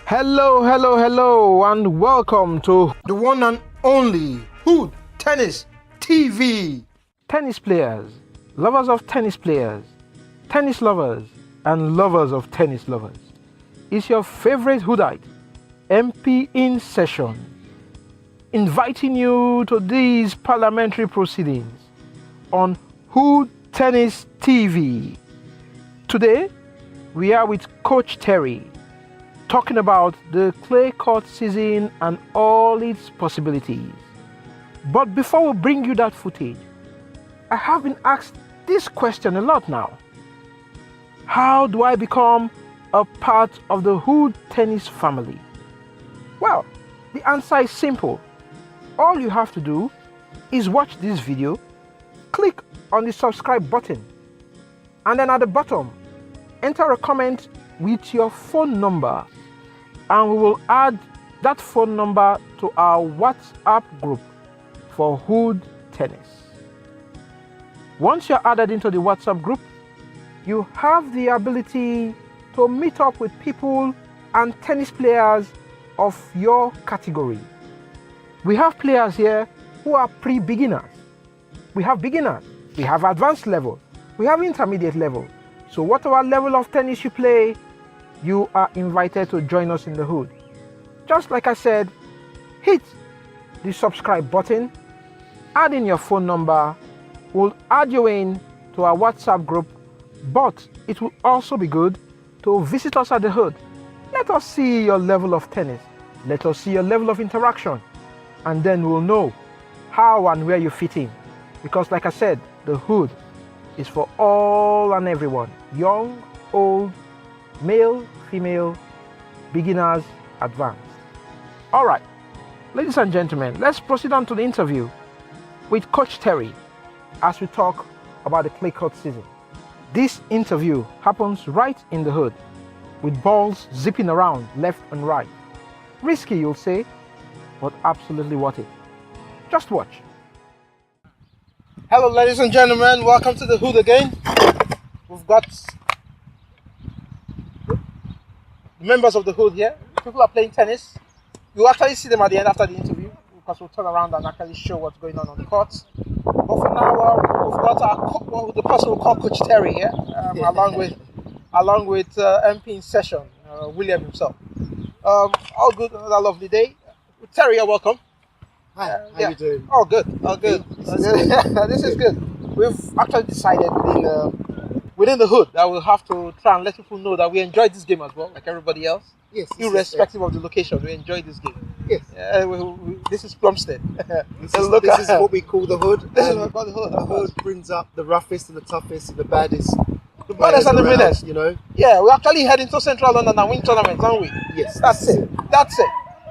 Hello, hello, hello, and welcome to the one and only Hood Tennis TV. Tennis players, lovers of tennis players, tennis lovers, and lovers of tennis lovers. It's your favorite Hoodite, MP in session, inviting you to these parliamentary proceedings on Hood Tennis TV. Today, we are with Coach Terry, talking about the clay court season and all its possibilities. But before we bring you that footage, I have been asked this question a lot now. How do I become a part of the Hood Tennis family? Well, the answer is simple. All you have to do is watch this video, click on the subscribe button, and then at the bottom, enter a comment with your phone number, and we will add that phone number to our WhatsApp group for Hood Tennis. Once you're added into the WhatsApp group, you have the ability to meet up with people and tennis players of your category. We have players here who are pre-beginners. We have beginners, we have advanced level, we have intermediate level. So whatever level of tennis you play, you are invited to join us in the Hood. Just like I said, hit the subscribe button, add in your phone number, we'll add you in to our WhatsApp group, but it will also be good to visit us at the Hood. Let us see your level of tennis, let us see your level of interaction, and then we'll know how and where you fit in. Because like I said, the Hood is for all and everyone, young, old, male, female, beginners, advanced. All right, ladies and gentlemen, let's proceed on to the interview with Coach Terry as we talk about the clay court season. This interview happens right in the Hood, with balls zipping around left and right. Risky, you'll say, but absolutely worth it. Just watch. Hello, ladies and gentlemen. Welcome to the Hood again. We've got the members of the Hood here. People are playing tennis. You'll actually see them at the end after the interview, because we'll turn around and actually show what's going on the court. But for now, we've got the person we'll call Coach Terry here, along with MP in session, William himself. All good, another lovely day. Terry, you're welcome. Hi, how you doing? Oh, good. This is good. We've actually decided within the Hood that we'll have to try and let people know that we enjoyed this game as well, like everybody else. Yes. Irrespective of the location, we enjoyed this game. Yes. This is Plumstead. This is what we call the Hood. This is what we call the Hood. The Hood brings up the roughest and the toughest and the baddest. The baddest and the meanest. You know? Yeah, we're actually heading to Central London and win tournaments, aren't we? Yes. That's it.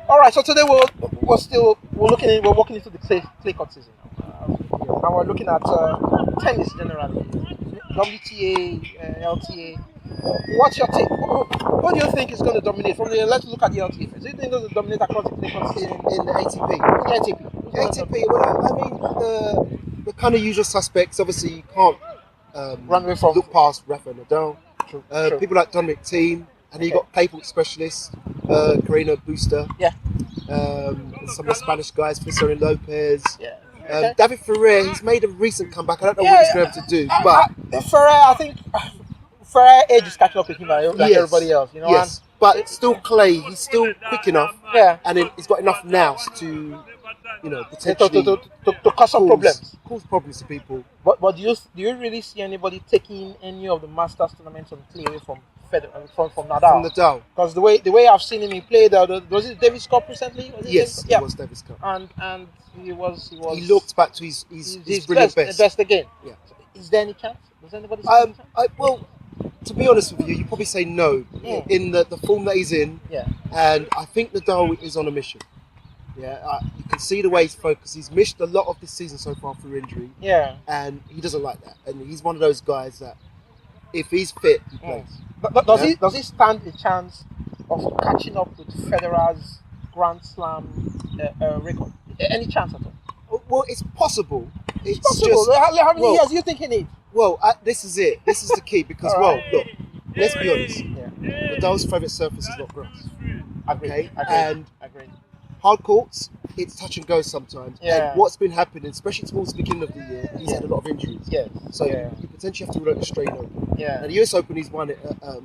All right. So today we're walking into the clay court season, and we're looking at tennis generally, WTA, LTA. What's your take? What do you think is going to dominate? Let's look at the LTA first. Do you think it's going to dominate across the clay court season In the ATP. The ATP. ATP. Well, I mean, the kind of usual suspects. Obviously, you can't Run away from look past Rafa Nadal. True. People like Dominic Thiem, and then you got clay court specialists, Carreño Busta. Yeah. Some of the Spanish guys, Feliciano Lopez. Yeah. Okay. David Ferrer, he's made a recent comeback. I don't know what he's going to have to do, but Ferrer, I think Ferrer age is catching up with him like Yes. everybody else, you know. yes, but it's still clay. He's still quick enough, Yeah. and he's got enough nous to, potentially To cause some problems. Cause problems to people. But do you really see anybody taking any of the Masters tournaments on clay away from from From Nadal? Nadal, Because the way I've seen him, he played. Was it Davis Cup recently? yes, Yeah. it was Davis Cup. And he was. He looked back to his brilliant best. best again. Yeah. Is there any chance? Does anybody see any chance? Well, to be honest with you probably say no in the form that he's in, Yeah. and I think Nadal is on a mission. Yeah, you can see the way he's focused. He's missed a lot of this season so far through injury, Yeah. and he doesn't like that. And he's one of those guys that, if he's fit, he plays. Does he stand a chance of catching up with Federer's Grand Slam record? Any chance at all? Well, it's possible. It's Possible. just How many well- years do you think he needs? well. This is it. This is the key because All right. look. Let's be honest. Yeah. Nadal's favourite surface is not grass. Okay, and hard courts, it's touch and go sometimes. Yeah. And what's been happening, especially towards the beginning of the year, he's had a lot of injuries. Yes. So you potentially have to run the straight open. Yeah. And the US Open, he's won it a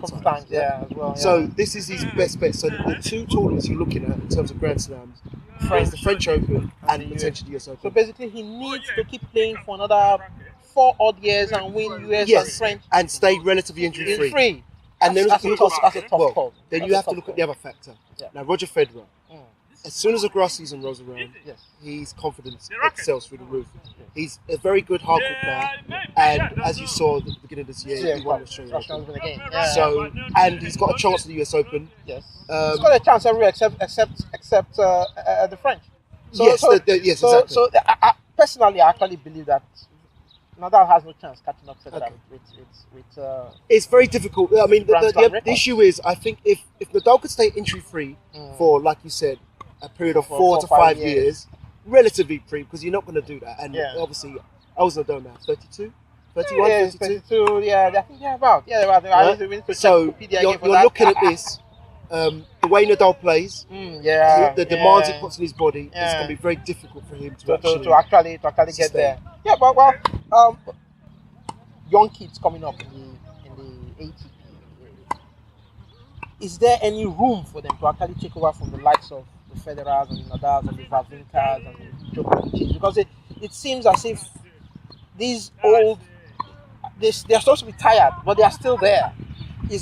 couple of times. Yeah, as well. So this is his best bet. So the two tournaments you're looking at in terms of Grand Slams is the French Open and potentially the US Open. So basically, he needs to keep playing for another 4 odd years and win US and French and stay relatively injury free. And then that's a tough call. Then you have to look at the other factor. Yeah. Now Roger Federer. As soon as the grass season rolls around, his confidence excels through the roof. He's a very good hardcore player, and as you saw at the beginning of this year, he won the Australian Open. So, and he's got a chance at the US Open. Yes, he's got a chance everywhere except the French. Exactly. So I personally, I actually believe that Nadal has no chance catching up Federer with it's very difficult. I mean, the issue is, I think if Nadal could stay injury free for, like you said, a period of 4 to 5 years, relatively free, because you're not going to do that. And obviously, I was Nadal now, 32, 31, 32. Yeah, I think about. So you're looking at this. The way Nadal plays, the demands he puts on his body, it's going to be very difficult for him to actually get there. Yeah, but young kids coming up in the ATP. Is there any room for them to actually take over from the likes of the Federers and the Nadals and the Wawrinkas and the Djokovic? Because it seems as if these old, they're supposed to be tired, but they are still there. It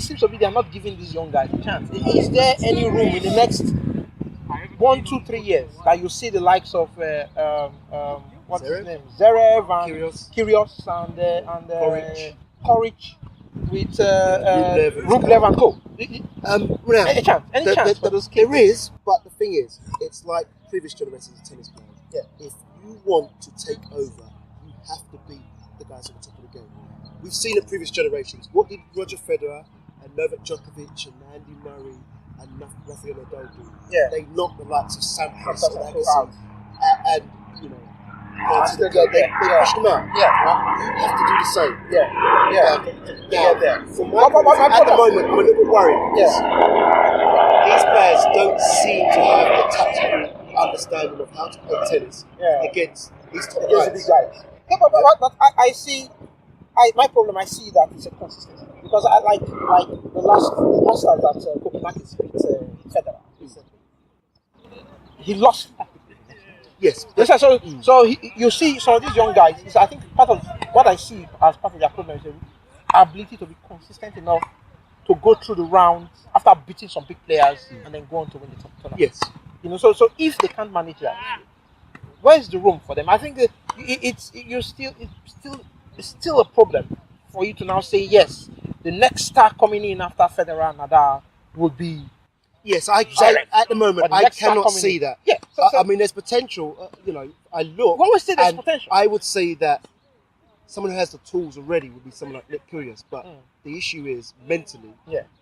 seems to be they're not giving these young guys a chance. Is there any room in the next 1, 2, 3 years that you see the likes of what's his name, Zverev and Kyrgios and Coric with Rublev and co? Any chance for those kids? There is, but the thing is, it's like previous generations of tennis players. Yeah. If you want to take over, you have to beat the guys at the top of the game. We've seen it previous generations. What did Roger Federer and Novak Djokovic and Andy Murray and Rafael Nadal do? Yeah. They knocked the likes of Sampras out. And they pushed them out. Yeah. You have to do the same. Yeah. From at the moment, I'm a little bit worried because these players don't seem to have the tactical understanding of how to play tennis against these top guys. Yeah, but I see. My problem, I see that it's a consistency because I like the last time that Kopenhagen beat Federer recently. He lost. Yes. So you see, so these young guys. I think part of what I see as part of their problem is the ability to be consistent enough to go through the rounds after beating some big players and then go on to win the top tournament. Yes. So if they can't manage that, where's the room for them? I think that it's still a problem for you to now say yes. The next star coming in after Federer and Nadal will be. Yes, I at the moment I cannot see that. Yeah, I mean, there's potential. I look. What would say there's potential? I would say that someone who has the tools already would be someone like Nick Kyrgios, but the issue is mentally,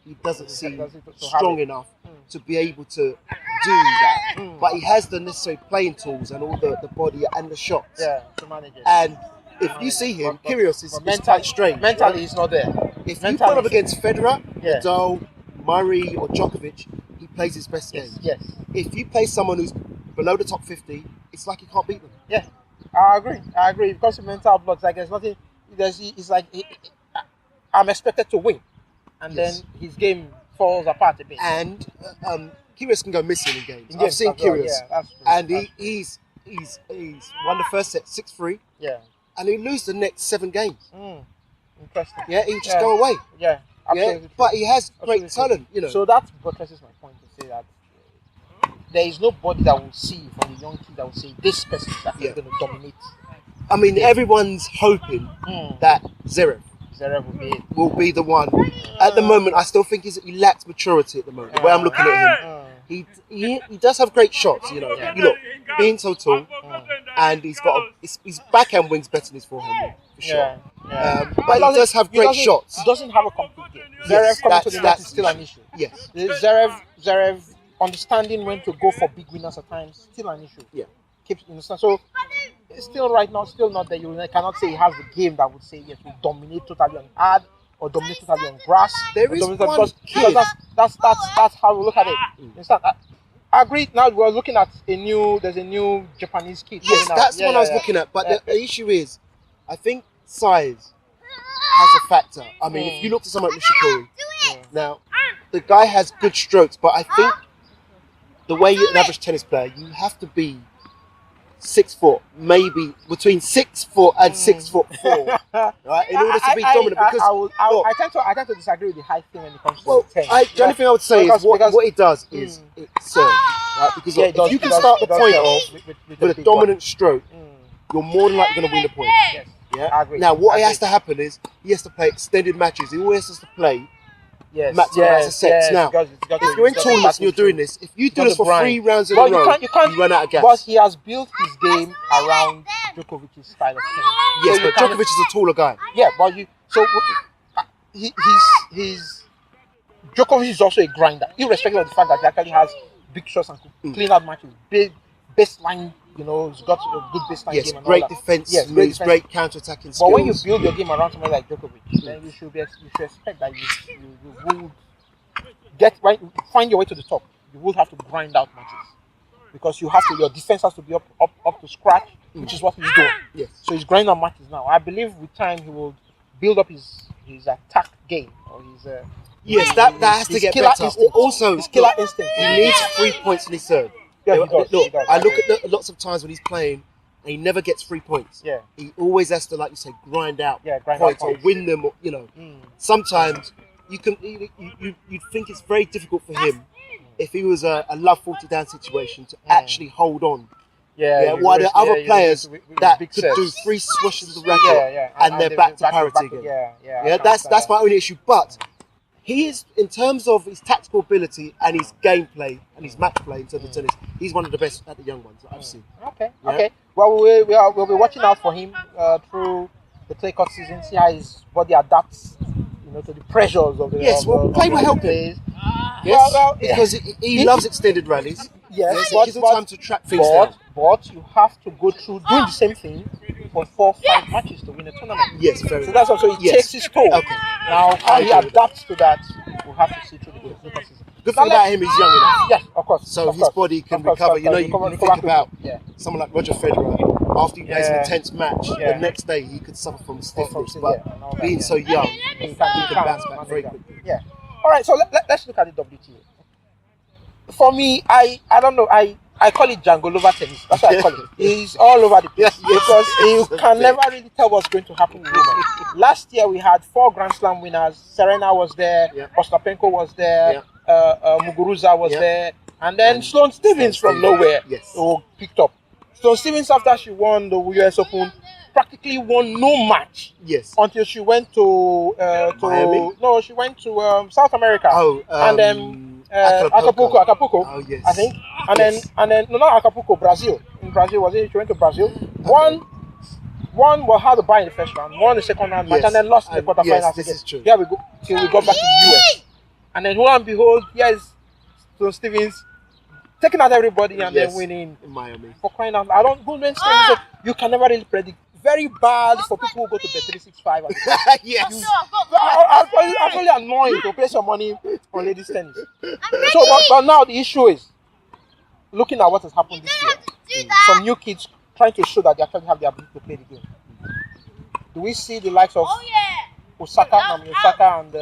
he doesn't seem strong enough to be able to do that. But he has the necessary playing tools and all the body and the shots. Yeah, to manage it. And if you see him, Kyrgios is quite strange. Mentally, he's not there. If you put him against Federer, Nadal, Murray, or Djokovic, he plays his best game. Yes. If you play someone who's below the top 50, it's like you can't beat them. Yeah, I agree. Because of mental blocks, like there's nothing. It's like I'm expected to win, and then his game falls apart a bit. And Kyrgios can go missing in games. I've seen Kyrgios, and he's won the first set 6-3. Yeah. And he lose the next 7 games. Interesting. Yeah, he would just go away. Yeah, absolutely. Yeah, but he has great talent, So that buttresses my point to say that there is nobody that will see from the young kid that will say this person is actually going to dominate. I mean, everyone's hoping that Zverev will be the one. At the moment, I still think he lacks maturity at the moment. The way I'm looking at him. He does have great shots, You look, being so tall, and he's got his backhand wing's better than his forehand wing, for sure. But he does have great shots. He doesn't have a complete game. Zverev coming to the net is still an issue. Yes. Zverev understanding when to go for big winners at times, still an issue. Yeah. So still right now, still not there. You cannot say he has the game that would say yes, will dominate totally and add or dominate totally on grass. There or is dominate one because kid. that's how we look at it. You understand? I agree. Now we're looking at there's a new Japanese kid. Yes, coming out. that's the one I was looking at. But the issue is, I think size has a factor. I mean, if you look to someone like Nishikori, now the guy has good strokes, but I think the way you're an average tennis player, you have to be 6 foot, maybe between 6 foot and 6'4", right? In order to be dominant, because I tend to disagree with the height thing when it comes to tennis. the only thing I would say is what it does is it serves, right? Because Yeah, it does- if you can it does- start the it does point serve off with with a big dominant stroke, one. you're more than likely going to win the point. Yes. Yeah. I agree. Now, what I has agree. to happen is he has to play extended matches. He always has to play Yes. maximize the sets. Now, because if you're in tournaments and you're doing this, if you do this for 3 rounds in a Well, you row, can't- you can't- you run out of gas. But he has built his game around Djokovic's style of tennis. Yes, So but you can't- Djokovic is a taller guy. Yeah, but he's Djokovic is also a grinder, irrespective of the fact that he actually has big shots and could clean out matches, big baseline. You know, he's got a good baseline Yes, game and great all that. defense, Yes, moves, great counter-attacking skills. But when you build your game around somebody like Djokovic, then you should expect that you would find your way to the top. You will have to grind out matches because your defense has to be up to scratch, which is what he's doing. Yes. So he's grinding out matches now. I believe with time he will build up his attack game or his Yes, that has to his get killer better. instinct. Also, his killer instinct. he needs 3 points in his serve. Yeah, he does, Look, he does. I look at lots of times when he's playing, and he never gets 3 points. Yeah. He always has to, like you say, grind out Grind out points or points. win them. Or, sometimes you you'd think it's very difficult for him if he was a love 40 down situation to actually hold on. While there are other players that could do 3 swishes of the racket and they're back to parity again. Yeah, that's my only issue. But he is, in terms of his tactical ability and his gameplay and his match play in terms of tennis, he's one of the best at the young ones that I've seen. Okay. Yeah. Okay. Well, we'll be watching out for him through the clay court season. See how his body adapts, to the pressures of the. Yes, well, clay will help him. Yes, because he loves extended rallies. Yes, it gives him time to track things down. But you have to go through doing the same thing for 4-5 matches to win a tournament. Yes, very So that's also it takes his toll. Okay. Now, how he adapts to that, we'll have to see through the clay court season. Good thing about him, he's young enough. Yes, of course. So of his course. body can Of course, recover. of You know, course, you recover think about quickly. someone like Roger Federer. After he plays an Yeah. intense match, Yeah. the next day he could suffer from stiffness. From- But yeah, and all that, being yeah. so young, He he can bounce back manage very that. quickly. Yeah. All right, so let's look at the WTA. For me, I don't know. I call it Jangolova tennis. That's what I call it. He's all over the place because you can never really tell what's going to happen with women. Last year we had 4 Grand Slam winners. Serena was there. Yeah. Ostapenko was there. Muguruza was Yeah. there, and then Sloane Stephens from Stevens. nowhere Yes. picked up. Sloane Stephens, after she won the US Open, practically won no match Yes. until she went to Miami? No, she went to South America. Oh, and then Acapulco, Oh, yes. I think, Yes. and then no, not Acapulco, Brazil. In Brazil, was it? She went to Brazil. One was had to buy in the first round, won the second round match, Yes. and then lost in the And quarterfinals. yes, this is true. Here we go till we got back to the US, and then lo and behold, here's Sloane Stephens taking out everybody and Yes. then winning. In Miami. For crying out loud, I don't go against tennis. You can never really predict. Very bad for people who go to Bet365. Yes. Actually annoying to place your money on ladies tennis. So, but now the issue is looking at what has happened this year. Some new kids trying to show that they actually have the ability to play the game. Do we see the likes of Osaka, Naomi Osaka, and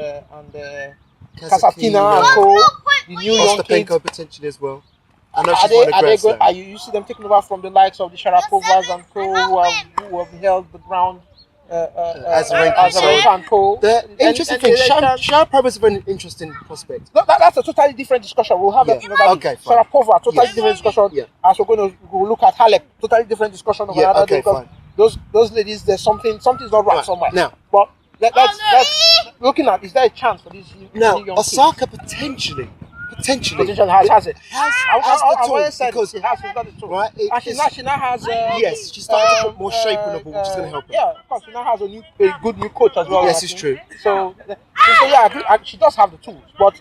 Kasatkina and co, the new young kids? Ostapenko potentially as well. I know Are she's they, won a are they Grand good? Slam. You see them taking over from the likes of the Sharapovas and co, who have held the ground, Azarenka and co. The interesting thing, they can- Sharapova is a very interesting prospect. No, that's a totally different discussion. We'll have that Yeah. another Okay, day. fine. Sharapova, totally Yes. different discussion. Yeah. As we'll look at Halep, totally different discussion of Yeah, another okay, day. Because fine. those ladies, there's something's not right Right, somewhere. now. But that's looking at, is there a chance for these Now, young Osaka potentially kids? Potential has it. has I've the always tools said because she has got the tools. right, And she now has yes, she's starting to put more shape on the ball, which is going to help her. Yeah, of course. She now has a good new coach as well. Yes, I it's think. true. So yeah, I agree. She does have the tools, but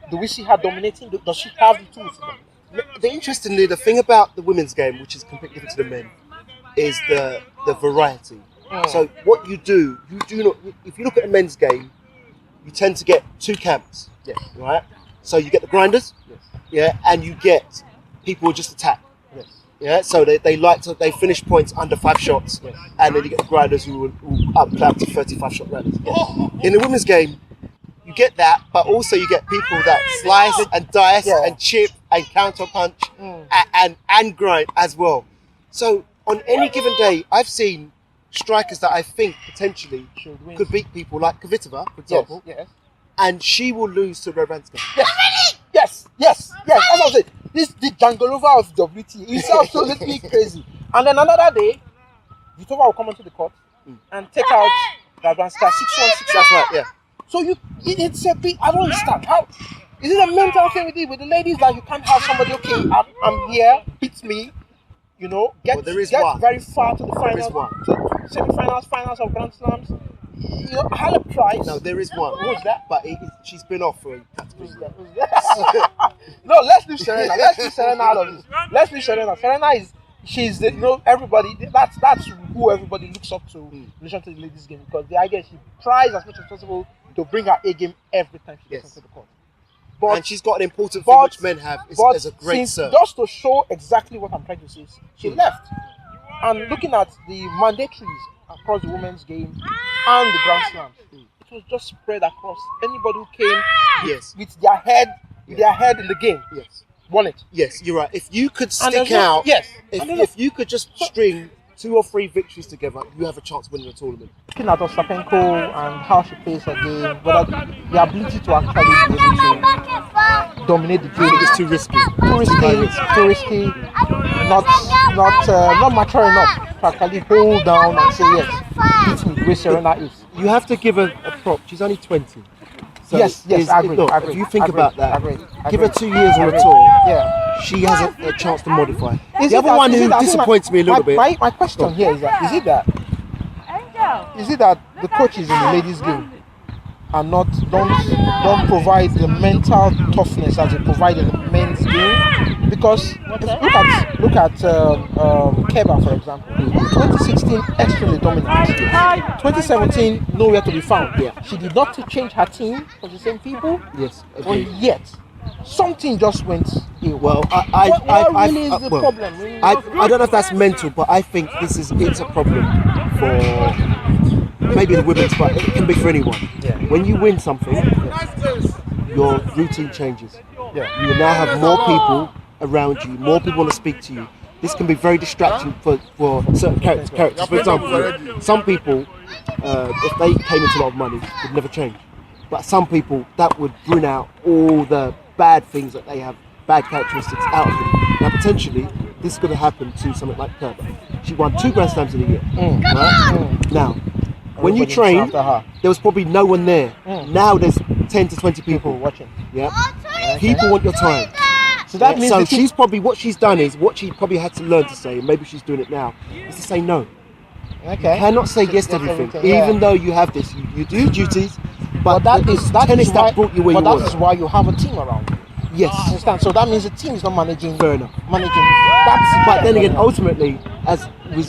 do we see her dominating? Does she have the tools? Interestingly, the thing about the women's game, which is completely different to the men, is the variety. So what you do not. If you look at a men's game, you tend to get two camps. Yes. Right. So you get the grinders. Yes. Yeah, and you get people who just attack. Yes. Yeah, so they finish points under 5 shots, Yes. and then you get the grinders who up up to 35 shot grinders. In the women's game, you get that, but also you get people that slice and dice and chip and counter punch and grind as well. So on any given day, I've seen strikers that I think potentially could beat people like Kvitova, for example, Yes. and she will lose to Radwanska. Yes. That's what I'm saying. This the Jangalova of WT. It's absolutely crazy. And then another day, Vitova will come onto the court and take out Radwanska 6-1, 6-1. That's right, yeah. So it's a big. I don't understand how. Is it a mental thing with the ladies that you can't have somebody? Okay, I'm here, beat me. You know, get there is get one. very far to the There is finals, one. to semi-finals, finals of Grand Slams. You know, Halep Price. No, there is one. Who's that? But she's been off for a category. Who's that? No, let's leave Serena. Let's leave Serena out of this. Let's leave Serena. Serena she's the, everybody. That's who everybody looks up to in relation to the ladies' game, because the idea is she tries as much as possible to bring her A game every time she gets into the court. But, and she's got an important thing which men have is a great serve. Just to show exactly what I'm trying to say, she left. And looking at the mandatories across the women's game and the Grand Slams, it was just spread across. Anybody who came with their head in the game, won it. Yes, you're right. If you could stick out, if you could just string 2 or 3 victories together, you have a chance of winning the tournament. Looking at Ostapenko and how she plays her game, but the ability to actually be able to dominate the game is too risky. Too risky. Not mature enough to actually hold down and say yes, beat me the way Serena is. You have to give her a prop. She's only 20. So yes, I agree. If you think about that, give her 2 years on the the tour. She has a chance to modify. The other one who disappoints me a little bit. My question here is that is it that the coaches in the ladies' game are don't provide the mental toughness as they provide in the men's game? Because look at Keba, for example. 2016 extremely dominant. 2017 nowhere to be found. Yeah, she did not change her team for the same people. Yes, but yet something just went ill. Well, what really is the problem? I don't know if that's mental, but I think it's a problem for maybe the women's, but it can be for anyone. Yeah. When you win something, your routine changes. Yeah. You now have more people around you, more people want to speak to you. This can be very distracting for certain characters. For example, some people, if they came into a lot of money, would never change. But some people, that would bring out all the bad things that they have, bad characteristics out of them. Now, potentially, this could have happened to something like Kerber. She won 2 Grand Slams in a year. Right? Now, when you trained, there was probably no one there. Now there's 10 to 20 people watching. Yeah. People want your time. So that means she's probably, what she's done is, what she probably had to learn to say, and maybe she's doing it now, is to say no. Okay. You cannot say yes to everything, even though you have this. You do duties, but that brought you where you that was. is why you have a team around. Yes. Understand? So that means the team is not managing. Fair enough. But then again, ultimately, as in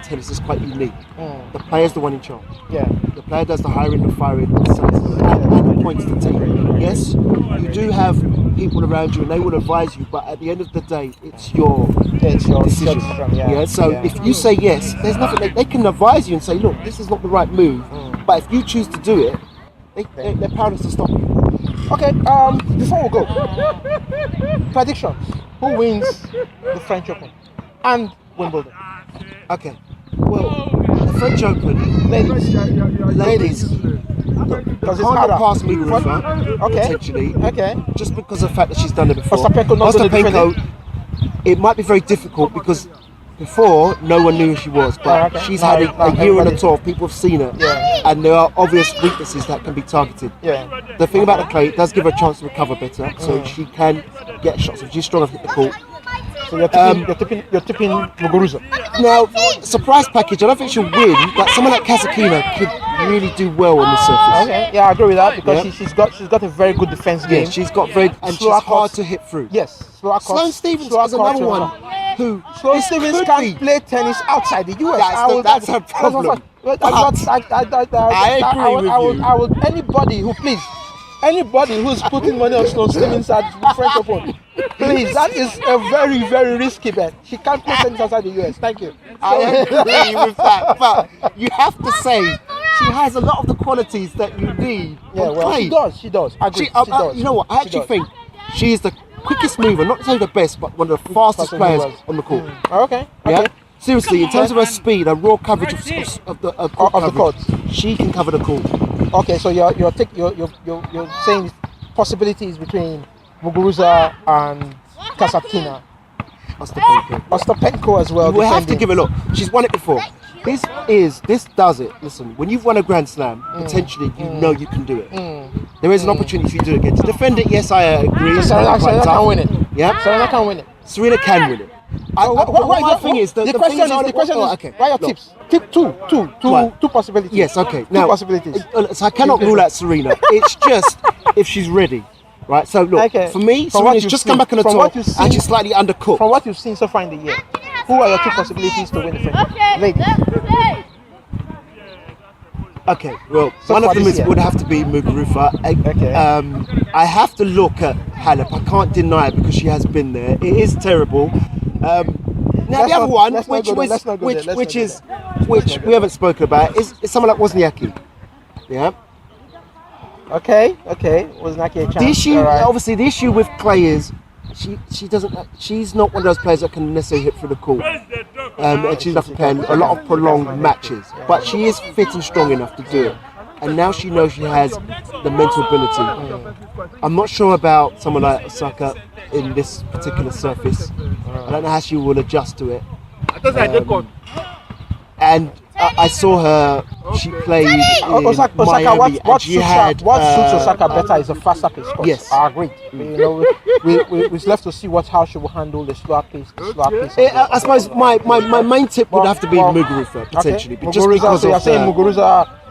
tennis, it's quite unique. The player's the one in charge. Yeah. The player does the hiring, the firing, and appoints the team. Yes, you do have people around you, and they will advise you. But at the end of the day, it's your decision. So if you say yes, there's nothing. They can advise you and say, look, this is not the right move. But if you choose to do it, they're powerless to stop you. Okay, before we go, predictions. Who wins the French Open and Wimbledon? Okay, well, the French Open, ladies, because can't get past Muguruza, potentially, just because of the fact that she's done it before. Ostapenko, it might be very difficult because before, no one knew who she was, but she's had a year on the tour. People have seen her, and there are obvious weaknesses that can be targeted. The thing about the clay, it does give her a chance to recover better, so she can get shots if she's strong enough to hit the court. So you're tipping Muguruza. Now, surprise package, I don't think she'll win, but someone like Kasatkina could really do well on the surface. Okay, yeah, I agree with that because she's got a very good defense game. Yeah, she's got and she's hard to hit through. Yes, Sloane Stephens is another one. who Sloane this Stephens could can't be. play tennis outside the US. That's her problem. I agree with you. I would anybody who's putting money on Sloane Stephens at the French Open, please, that is a very, very risky bet. She can't play tennis outside the US. Thank you. I agree with that, but you have to say she has a lot of the qualities that you need. Yeah, on well, clay. she does. I agree. She, She does. You know what? I She actually does. think she is the quickest mover, not to say the best, but one of the fastest Fastest players movers. on the court. Okay. Yeah. Okay. Seriously, in terms of her speed, her raw coverage of the Of the coverage, court. she can cover the court. Okay. So you're saying possibilities between Muguruza and Kasatkina, Ostapenko as well. We have to defending. give it a look. She's won it before. This does it. Listen, when you've won a Grand Slam, potentially you know you can do it. There is an opportunity for you to do it again. To defend it, yes, I agree. Serena can win it. Yeah, Serena can win it. Serena can win it. The thing is, the question is, okay. what are your Look, tips? Tip two possibilities. Yes, okay. Two possibilities. So I cannot rule out Serena. It's just if she's ready, right? So look, Okay. for me, From what Serena's you've just seen- come back on the from top what you've seen- and she's slightly undercooked. From what you've seen so far in the year, who are your two possibilities to win the French Open? Ladies. Okay, well, So one far of them this year. would have to be Muguruza. Okay. I have to look at Halep. I can't deny it because she has been there. It is terrible. Now Let's the other not- one, let's not which go there, was, let's not go there, which, let's which not go is, there. which we haven't spoken about, is someone like Wozniacki. Yeah. Okay. Wozniacki a chance. The issue, All right. obviously, the issue with Clay is she doesn't. She's not one of those players that can necessarily hit through the court. And she's enough to play a lot of prolonged matches. But she is fit and strong enough to do it. And now she knows she has the mental ability. I'm not sure about someone like Osaka in this particular surface. I don't know how she will adjust to it. And I saw her. She played in Osaka, Miami, what and she had. suits Osaka better is a faster pace. Course. Yes. I agree. You know, we're left to see how she will handle the slower pace. I suppose my main tip would have to be Muguruza potentially, Okay. but just Muguruza, because so you're of saying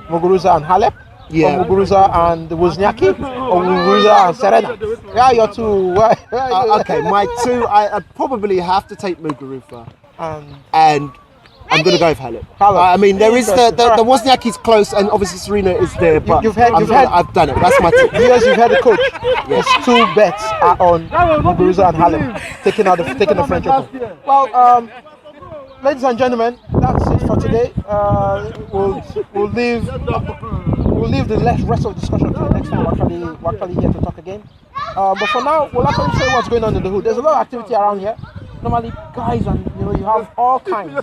Muguruza and Halep, Yeah. or Muguruza and Wozniacki, or Muguruza and Serena. Yeah, your two. okay, my two, I'd probably have to take Muguruza, And and I'm going to go with Halep. Halep. I mean, there is the Interesting. Wozniacki's close, and obviously Serena is there, but you've had- I've done it. That's my tip. Yes, you've had the coach. His two bets are on Muguruza and Halep taking the French Open. Well, ladies and gentlemen, that's it for today. We'll leave the rest of the discussion to the next time. We're actually here to talk again. But for now, we'll actually say what's going on in the hood. There's a lot of activity around here. Normally, guys, and you have all kinds.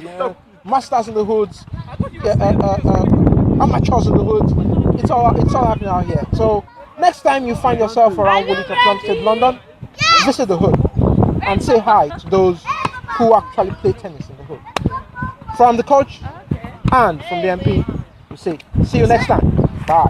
Masters in the hoods, amateurs in the hoods. It's all happening out here. So next time you find yourself around Woolwich, Plumstead, London, visit the hood and say hi to those who actually play tennis in the hood. From the coach and from the MP, we say, see you next time. Bye.